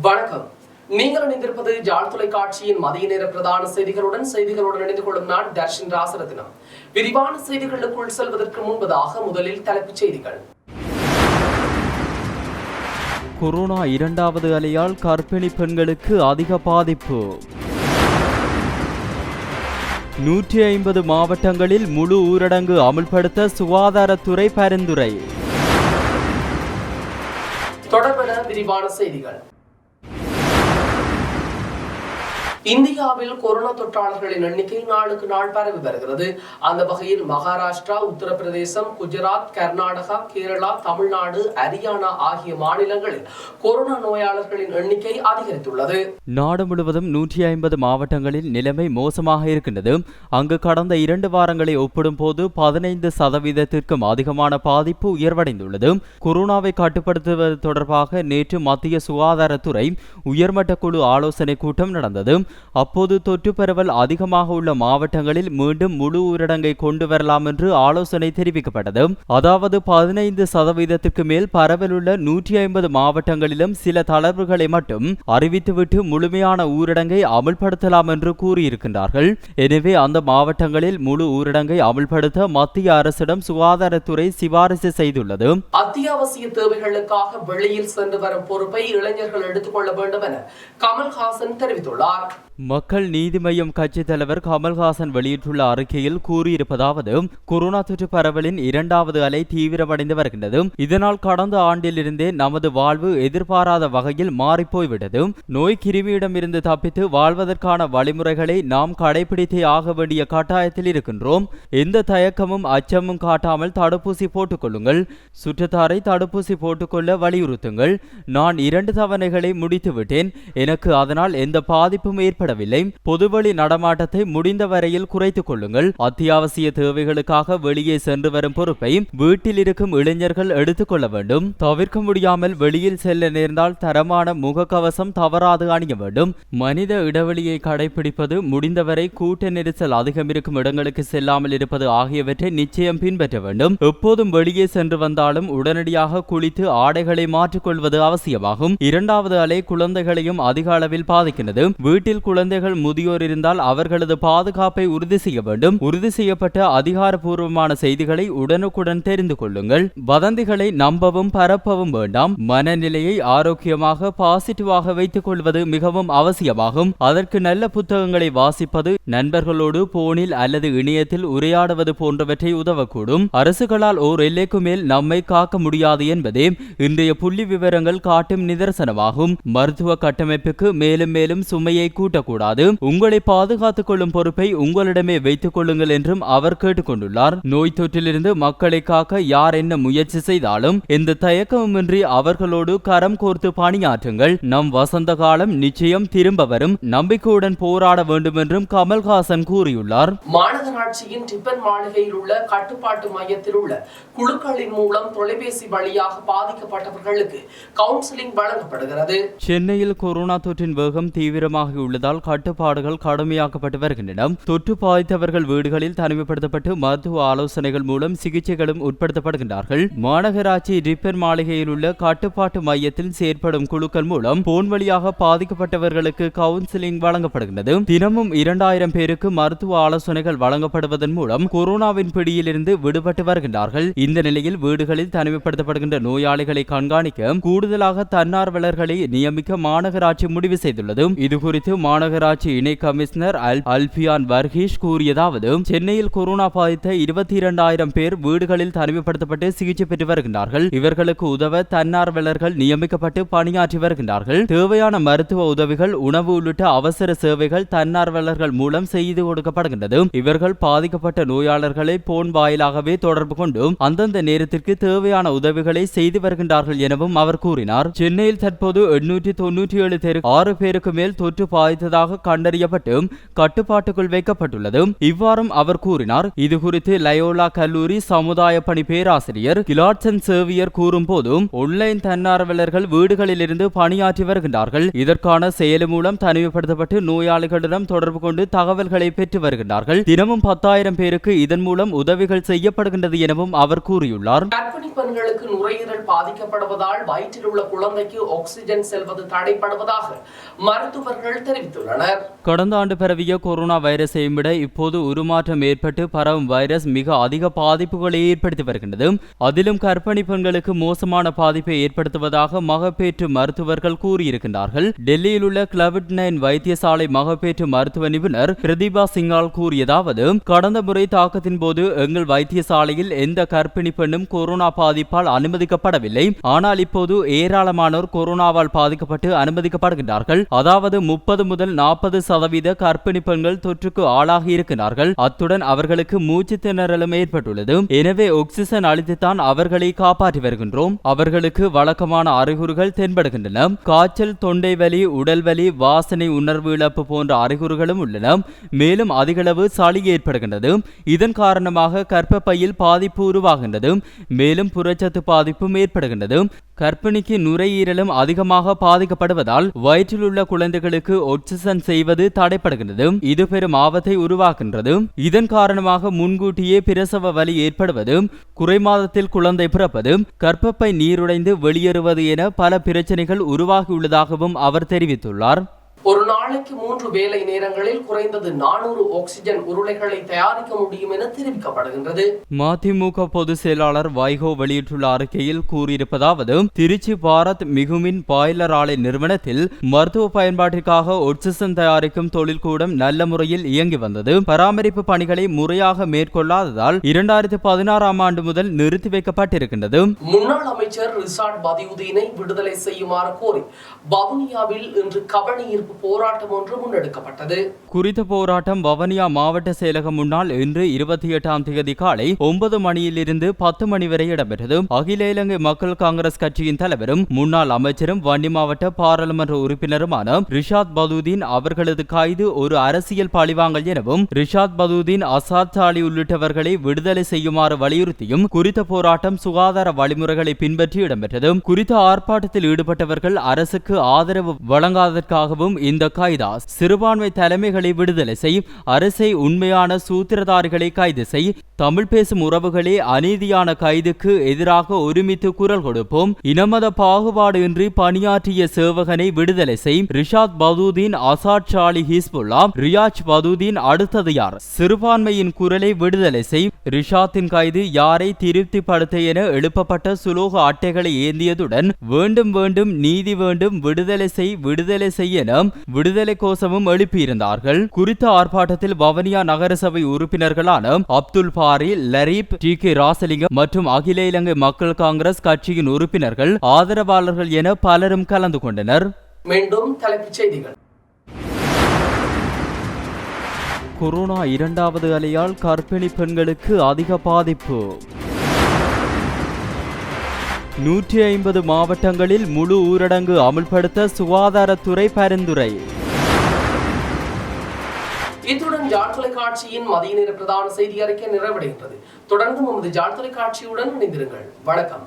வணக்கம். நீங்கள் இணைந்திருப்பது ஜாழ் தொலைக்காட்சியின் மதிய நேர பிரதான செய்திகளுடன் இணைந்து கொள்ளும் நான் தர்ஷன் ராசரத்னம். விரிவான செய்திகளுக்குள் செல்வதற்கு முன்பதாக முதலில் தலைப்புச் செய்திகள். கொரோனா இரண்டாவது அலையால் கர்ப்பிணி பெண்களுக்கு அதிக பாதிப்பு. 150 மாவட்டங்களில் முழு ஊரடங்கு அமுல்படுத்த சுகாதாரத்துறை பரிந்துரை. தொடர்பான விரிவான செய்திகள். இந்தியாவில் கொரோனா தொற்றாளர்களின் எண்ணிக்கை நாளுக்கு நாள் பரவி வருகிறது. அந்த வகையில் மகாராஷ்டிரா, உத்தரப்பிரதேசம், குஜராத், கர்நாடகா, கேரளா, தமிழ்நாடு, ஹரியானா ஆகிய மாநிலங்களில் கொரோனா நோயாளர்களின் எண்ணிக்கை அதிகரித்துள்ளது. நாடு முழுவதும் 150 மாவட்டங்களில் நிலைமை மோசமாக இருக்கின்றது. அங்கு கடந்த 2 வாரங்களை ஒப்பிடும் போது 15% அதிகமான பாதிப்பு உயர்வடைந்துள்ளது. கொரோனாவை கட்டுப்படுத்துவது தொடர்பாக நேற்று மத்திய சுகாதாரத்துறை உயர்மட்ட குழு ஆலோசனை கூட்டம் நடந்தது. அப்போது தொற்று பரவல் அதிகமாக உள்ள மாவட்டங்களில் மீண்டும் முழு ஊரடங்கை கொண்டு வரலாம் என்று ஆலோசனை தெரிவிக்கப்பட்டது. அதாவது 15% மேல் பரவலுள்ள 150 மாவட்டங்களிலும் சில தளர்வுகளை மட்டும் அறிவித்துவிட்டு முழுமையான ஊரடங்கை அமுல்படுத்தலாம் என்று கூறியிருக்கின்றார்கள். எனவே அந்த மாவட்டங்களில் முழு ஊரடங்கை அமுல்படுத்த மத்திய அரசிடம் சுகாதாரத்துறை சிபாரிசு செய்துள்ளது. அத்தியாவசிய தேவைகளுக்காக வெளியில் சென்று வரும் பொறுப்பை இளைஞர்கள் எடுத்துக்கொள்ள வேண்டும் என கமல்ஹாசன் தெரிவித்துள்ளார். மக்கள் நீதி மய்யம் கட்சி தலைவர் கமல்ஹாசன் வெளியிட்டுள்ள அறிக்கையில் கூறியிருப்பதாவது, கொரோனா தொற்று பரவலின் 2வது அலை தீவிரமடைந்து வருகின்றது. இதனால் கடந்த ஆண்டிலிருந்தே நமது வாழ்வு எதிர்பாராத வகையில் மாறிப்போய்விட்டது. நோய் கிருமியிடமிருந்து தப்பித்து வாழ்வதற்கான வழிமுறைகளை நாம் கடைபிடித்தே ஆக வேண்டிய கட்டாயத்தில் இருக்கின்றோம். எந்த தயக்கமும் அச்சமும் காட்டாமல் தடுப்பூசி போட்டுக் கொள்ளுங்கள். சுற்றத்தாரை தடுப்பூசி போட்டுக்கொள்ள வலியுறுத்துங்கள். நான் 2 தவணைகளை முடித்துவிட்டேன். எனக்கு அதனால் எந்த பாதிப்பும் ஏற்படவில்லை. பொதுவழி நடமாட்டத்தை முடிந்த வரையில் குறைத்துக் கொள்ளுங்கள். அத்தியாவசிய தேவைகளுக்காக வெளியே சென்று வரும் பொறுப்பை வீட்டில் இருக்கும் இளைஞர்கள் எடுத்துக்கொள்ள வேண்டும். தவிர்க்க முடியாமல் வெளியில் செல்ல நேர்ந்தால் தரமான முகக்கவசம் தவறாது அணிய வேண்டும். மனித இடைவெளியை கடைபிடிப்பது, முடிந்தவரை கூட்ட நெரிசல் அதிகம் இருக்கும் இடங்களுக்கு செல்லாமல் இருப்பது ஆகியவற்றை நிச்சயம் பின்பற்ற வேண்டும். எப்போதும் வெளியே சென்று வந்தாலும் உடனடியாக குளித்து ஆடைகளை மாற்றிக்கொள்வது அவசியமாகும். 2வது அலை குழந்தைகளையும் அதிக அளவில் பாதிக்கிறது. வீட்டில் குழந்தைகள், முதியோர் இருந்தால் அவர்களது பாதுகாப்பை உறுதி செய்ய வேண்டும். உறுதி செய்யப்பட்ட அதிகாரப்பூர்வமான செய்திகளை உடனுக்குடன் தெரிந்து கொள்ளுங்கள். வதந்திகளை நம்பவும் பரப்பவும் வேண்டாம். மனநிலையை ஆரோக்கியமாக பாசிட்டிவாக வைத்துக் கொள்வது மிகவும் அவசியமாகும். அதற்கு நல்ல புத்தகங்களை வாசிப்பது, நண்பர்களோடு போனில் அல்லது இணையத்தில் உரையாடுவது போன்றவற்றை உதவக்கூடும். அரசுகளால் ஓர் எல்லைக்கு மேல் நம்மை காக்க முடியாது என்பதே இன்றைய புள்ளி விவரங்கள் காட்டும் நிதர்சனமாகும். மருத்துவ கட்டமைப்புக்கு மேலும் மேலும் சுமையை கூட்டக்கூடாது. உங்களை பாதுகாத்துக் கொள்ளும் பொறுப்பை உங்களிடமே வைத்துக் கொள்ளுங்கள் என்றும் அவர் கேட்டுக்கொண்டுள்ளார். நோய் தொற்றிலிருந்து மக்களை காக்க யார் என்ன முயற்சி செய்தாலும் எந்த தயக்கமுமின்றி அவர்களோடு கரம் கோர்த்து பணியாற்றுங்கள். நம் வசந்த காலம் நிச்சயம் திரும்ப வரும். நம்பிக்கையுடன் போராட வேண்டும் என்றும் கமல்ஹாசன் கூறியுள்ளார். மாநகராட்சியின் டிபன் மாளிகையில் உள்ள கட்டுப்பாட்டு மையத்தில் உள்ள குழுக்களின் மூலம் தொலைபேசி வழியாக பாதிக்கப்பட்டவர்களுக்கு கவுன்சிலிங் வழங்கப்படுகிறது. சென்னையில் கொரோனா தொற்றின் வேகம் தீவிரமாக உள்ளதால் கட்டுப்பாடுகள் கடுமையாக்கப்பட்டு வருகின்றன. தொற்று பாதித்தவர்கள் வீடுகளில் தனிமைப்படுத்தப்பட்டு மருத்துவ ஆலோசனைகள் மூலம் சிகிச்சைகளும் உட்படுத்தப்படுகின்றார்கள். மாநகராட்சி ரிப்பன் மாளிகையில் உள்ள கட்டுப்பாட்டு மையத்தில் செயற்படும் குழுக்கள் மூலம் போன் வழியாக பாதிக்கப்பட்டவர்களுக்கு கவுன்சிலிங் வழங்கப்படுகின்றது. தினமும் 2000 பேருக்கு மருத்துவ ஆலோசனைகள் வழங்கப்படுவதன் மூலம் கொரோனாவின் பிடியிலிருந்து விடுபட்டு வருகின்றார்கள். இந்த நிலையில் வீடுகளில் தனிமைப்படுத்தப்படுகின்ற நோயாளிகளை கண்காணிக்க கூடுதலாக தன்னார்வலர்களை நியமிக்க மாநகராட்சி முடிவு செய்துள்ளது. இதுகுறித்து மாநகராட்சி இணை கமிஷனர் அல்பியான் வர்கீஷ் கூறியதாவது, சென்னையில் கொரோனா பாதித்த 22,000 பேர் வீடுகளில் தனிமைப்படுத்தப்பட்டு சிகிச்சை பெற்று வருகின்றார்கள். இவர்களுக்கு உதவ தன்னார்வலர்கள் நியமிக்கப்பட்டு பணியாற்றி வருகின்றார்கள். தேவையான மருத்துவ உதவிகள், உணவு உள்ளிட்ட அவசர சேவைகள் தன்னார்வலர்கள் மூலம் செய்து கொடுக்கப்படுகின்றது. இவர்கள் பாதிக்கப்பட்ட நோயாளர்களை போன் வாயிலாகவே தொடர்பு கொண்டு அந்தந்த நேரத்திற்கு தேவையான உதவிகளை செய்து வருகின்றார்கள் எனவும் அவர் கூறினார். சென்னையில் தற்போது 897 பேருக்கு 6 பேருக்கு மேல் தொற்று பாதித்ததாக கண்டறியப்பட்டு கட்டுப்பாட்டுக்குள் வைக்கப்பட்டுள்ளது. இவ்வாறும் அவர் கூறினார். இதுகுறித்து லயோலா கல்லூரி சமுதாய பணி பேராசிரியர் கிலாட்சன் சேவியர் கூறும் போதும், ஆன்லைன் தன்னார்வலர்கள் வீடுகளிலிருந்து பணியாற்றி வருகின்றார்கள். இதற்கான செயலி மூலம் தனிமைப்படுத்தப்பட்டு நோயாளிகளிடம் தொடர்பு கொண்டு தகவல்களை பெற்று வருகின்றார்கள். தினமும் 10,000 பேருக்கு இதன் மூலம் உதவிகள் செய்யப்படுகின்றது எனவும் அவர் கூறியுள்ளார். கர்ப்பிணி பெண்களுக்கு நுரையீரல் பாதிக்கப்படுவதால் வயிற்றில் உள்ள குழந்தைக்கு ஆக்சிஜன் செல்வது தடைப்படுவதாக மருத்துவர்கள் தெரிவித்துள்ளனர். கடந்த ஆண்டு பரவிய கொரோனா வைரஸை விட இப்போது உருமாற்றம் ஏற்பட்டு பரவும் வைரஸ் மிக அதிக பாதிப்புகளை ஏற்படுத்தி வருகின்றது. அதிலும் கர்ப்பிணி பெண்களுக்கு மோசமான பாதிப்பை ஏற்படுத்துவதாக மகப்பேற்று மருத்துவர்கள் கூறியிருக்கின்றார்கள். டெல்லியில் உள்ள கோவிட்-19 வைத்தியசாலை மகப்பேற்று மருத்துவ நிபுணர் பிரதீபா சிங்கால் கூறியதாவது, கடந்த முறை தாக்கத்தின் போது எங்கள் வைத்தியசாலையில் எந்த கர்ப்பிணி பெண்ணும் கொரோனா பாதிப்பால் அனுமதிக்கப்படவில்லை. ஆனால் இப்போது ஏராளமானோர் கொரோனாவால் பாதிக்கப்பட்டு அனுமதிக்கப்படுகின்றார்கள். அதாவது 30 முதல் 40% கர்ப்பிணி பெண்கள் தொற்றுக்கு ஆளாகி இருக்கிறார்கள். அத்துடன் அவர்களுக்கு மூச்சு திணறலும் ஏற்பட்டுள்ளது. எனவே ஆக்சிஜன் அளித்துத்தான் அவர்களை காப்பாற்றி வருகின்றோம். அவர்களுக்கு வழக்கமான அறிகுறிகள் தென்படுகின்றன. காய்ச்சல், தொண்டை வலி, உடல் வலி, வாசனை உணர்வு இழப்பு போன்ற அறிகுறிகளும் உள்ளன. மேலும் அதிகளவு சளி ஏற்படுகின்றது. இதன் காரணமாக கர்ப்பப்பையில் பாதிப்பு உருவாகின்றது. மேலும் புரட்சத்து பாதிப்பும் ஏற்படுகின்றது. கர்ப்பிணிக்கு நுரையீரலும் அதிகமாக பாதிக்கப்படுவதால் வயிற்றில் உள்ள குழந்தைகளுக்கு ஆக்சிஜன் செய்வது தடைப்படுகின்றது. இது பெரும் ஆபத்தை உருவாக்குகின்றது. இதன் காரணமாக முன்கூட்டியே பிரசவ வலி ஏற்படுவது, குறைமாதத்தில் குழந்தை பிறப்பது, கர்ப்பப்பை நீருடைந்து வெளியேறுவது என பல பிரச்சனைகள் உருவாகியுள்ளதாகவும் அவர் தெரிவித்துள்ளார். ஒரு நாளைக்கு 3 வேலை நேரங்களில் குறைந்தது 400 ஆக்சிஜன் உருளைகளை தயாரிக்க முடியும் என தெரிவிக்கப்படுகின்றது. மதிமுக பொதுச் செயலாளர் வைகோ வெளியிட்டுள்ள அறிக்கையில் கூறியிருப்பதாவது, திருச்சி பாரத் மிகுமின் பாய்லர் ஆலை நிறுவனத்தில் மருத்துவ பயன்பாட்டிற்காக ஆக்சிஜன் தயாரிக்கும் தொழில்கூடம் நல்ல முறையில் இயங்கி வந்தது. பராமரிப்பு பணிகளை முறையாக மேற்கொள்ளாததால் 2016ஆம் ஆண்டு முதல் நிறுத்தி வைக்கப்பட்டிருக்கின்றது. முன்னாள் அமைச்சர் ரிஷாட் பதியுதீனை விடுதலை செய்யுமாறு கோரி வவுனியாவில் இன்று கவனஈர்ப்பு போராட்டம் ஒன்று முன்னெடுக்கப்பட்டது. குறித்த போராட்டம் வவுனியா மாவட்ட செயலகம் முன்னால் இன்று 28ஆம் தேதி காலை 9 மணியிலிருந்து 10 மணி வரை இடம்பெற்றது. அகில இலங்கை மக்கள் காங்கிரஸ் கட்சியின் தலைவரும் முன்னாள் அமைச்சரும் வன்னி மாவட்ட பாராளுமன்ற உறுப்பினருமான ரிஷாத் பதூதீன் அவர்களது கைது ஒரு அரசியல் பழிவாங்கல் எனவும் ரிஷாத் பதூதீன், அசாத் சாலி உள்ளிட்டவர்களை விடுதலை செய்யுமாறு வலியுறுத்தியும் குறித்த போராட்டம் சுகாதார வழிமுறைகளை பின்பற்றி இடம்பெற்றது. குறித்த ஆர்ப்பாட்டத்தில் ஈடுபட்டவர்கள் அரசுக்கு ஆதரவு வழங்காததற்காகவும் இந்த கைதா சிறுபான்மை தலைமைகளை விடுதலை செய், அரசை உண்மையான சூத்திரதாரிகளை கைது செய், தமிழ் பேசும் உறவுகளே அநீதியான கைதுக்கு எதிராக ஒருமித்து குரல் கொடுப்போம், இனமத பாகுபாடு இன்றி பணியாற்றிய சேவகனை விடுதலை செய், ரிஷாத் பதூதீன், அசாத் ஷாலி, ஹிஸ்புல்லா, ரியாஜ் பதூதீன், அடுத்தது யார், சிறுபான்மையின் குரலை விடுதலை செய், ரிஷாத்தின் கைது யாரை திருப்திப்படுத்த என எழுப்பப்பட்ட சுலோக அட்டைகளை ஏந்தியதுடன் வேண்டும் வேண்டும் நீதி வேண்டும் விடுதலை செய் விடுதலை செய்ய என விடுதலை கோஷமும் எழுப்பியிருந்தார்கள். குறித்த ஆர்ப்பாட்டத்தில் வவுனியா நகரசபை உறுப்பினர்களான அப்துல் பாரி, லரீப், டி.கே. ராசலிங்கம் மற்றும் அகில இலங்கை மக்கள் காங்கிரஸ் கட்சியின் உறுப்பினர்கள், ஆதரவாளர்கள் என பலரும் கலந்து கொண்டனர். மீண்டும் தலைப்புச் செய்திகள். கொரோனா 2வது அலையால் கர்ப்பிணி பெண்களுக்கு அதிக பாதிப்பு. 150 மாவட்டங்களில் முழு ஊரடங்கு அமுல்படுத்த சுகாதாரத்துறை பரிந்துரை. இத்துடன் ஜாழ் தொலைக்காட்சியின் மதிய நேர பிரதான செய்தி அறிக்கை நிறைவடைகின்றது. தொடர்ந்து நமது ஜாழ் தொலைக்காட்சியுடன் இணைந்திருங்கள். வணக்கம்.